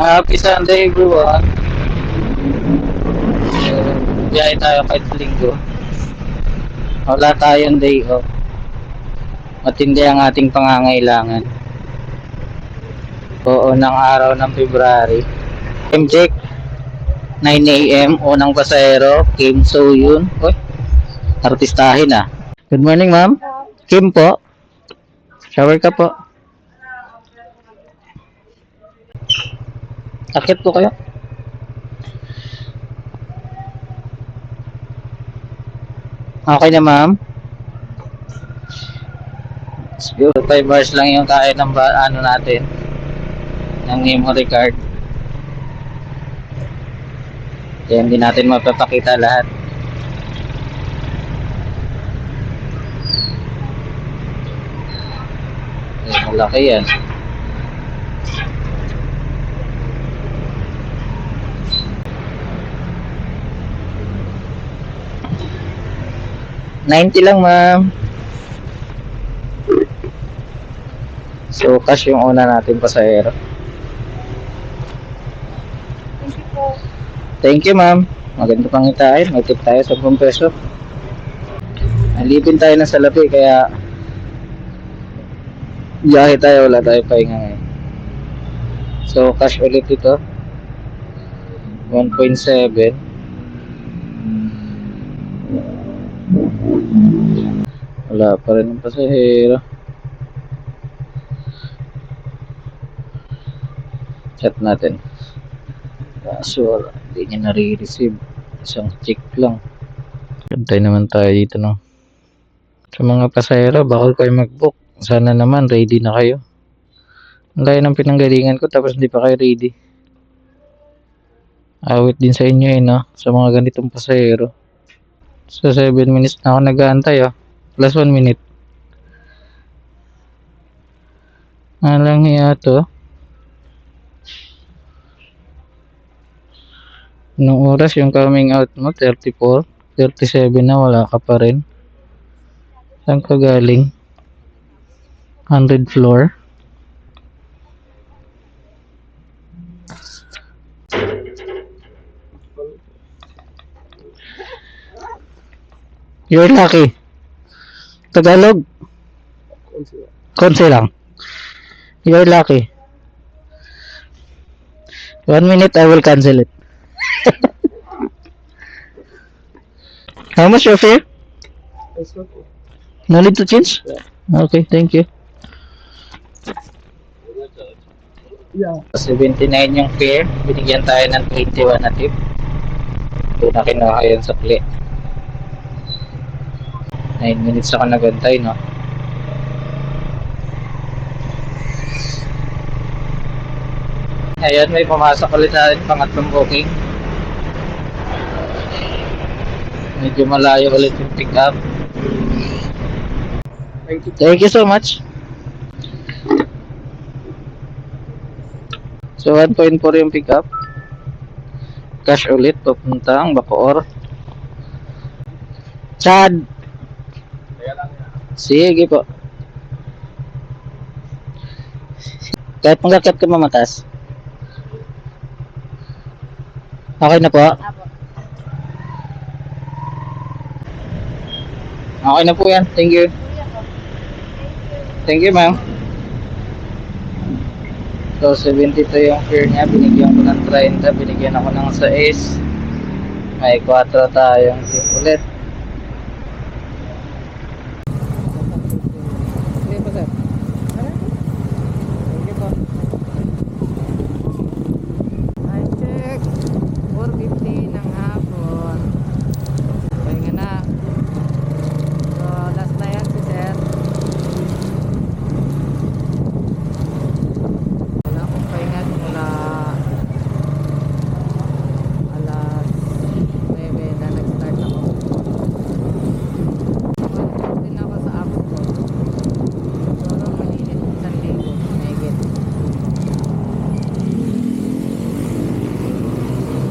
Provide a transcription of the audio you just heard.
Happy Sunday everyone. Biyahe tayo kahit linggo. Wala tayong day off. Matindi ang ating pangangailangan. Oo, ng araw ng February. Time check. 9 AM, unang pasahero. Kim So Yun. Uy, artistahin ah. Good morning ma'am. Kim po. Shower ka po. Akit po kayo. Okay na ma'am. Siguro 5 hours lang yung kaya ng ano natin. Ng memory card. Kaya hindi natin mapapakita lahat. Malaki yan. $90 lang ma'am. So cash yung una natin pasahero. Thank you po. Thank you ma'am. Maganda pang itain. May tip tayo sa 10 peso. Alipin tayo ng salapi kaya biyahe tayo, wala tayo pahinga ngayon. So cash ulit ito 1.7. Wala pa rin ang pasahero. Chat natin. Kaso wala, hindi niya nare-receive. Isang check lang. Gantay naman tayo dito no. Sa mga pasahero, bawal kayo mag-book. Sana naman ready na kayo. Ang layo ng pinanggalingan ko tapos hindi pa kayo ready. Awit din sa inyo eh no, sa mga ganitong pasahero. So 7 minutes na ako nag-aantay oh. Plus 1 minute. Alang hiya to. Nung oras yung coming out mo 34, 37 na wala ka pa rin. Saan ka galing? 100 floor. You're lucky. Tagalog. Konse lang. You're lucky. 1 minute, I will cancel it. How much your fare? No need to change? Okay, thank you. Yeah. 79 yung fare. Binigyan tayo ng 21 na tip. Doon na kinuha yun sa play. 9 minutes ako nagantay, no? Ayan, may pumasok ulit natin pangatlong booking. Medyo malayo ulit yung pick up. Thank you so much. So 1.4 yung pick up. Cash ulit papuntang Bacoor. Chad. Sige po. Kahit magkakit ka mamatas. Okay na po. Okay na po yan. Thank you. Thank you ma'am. So 72 yung fare niya. Binigyan ko ng 30. Binigyan ako ng 6. May 4 tayong tip ulit.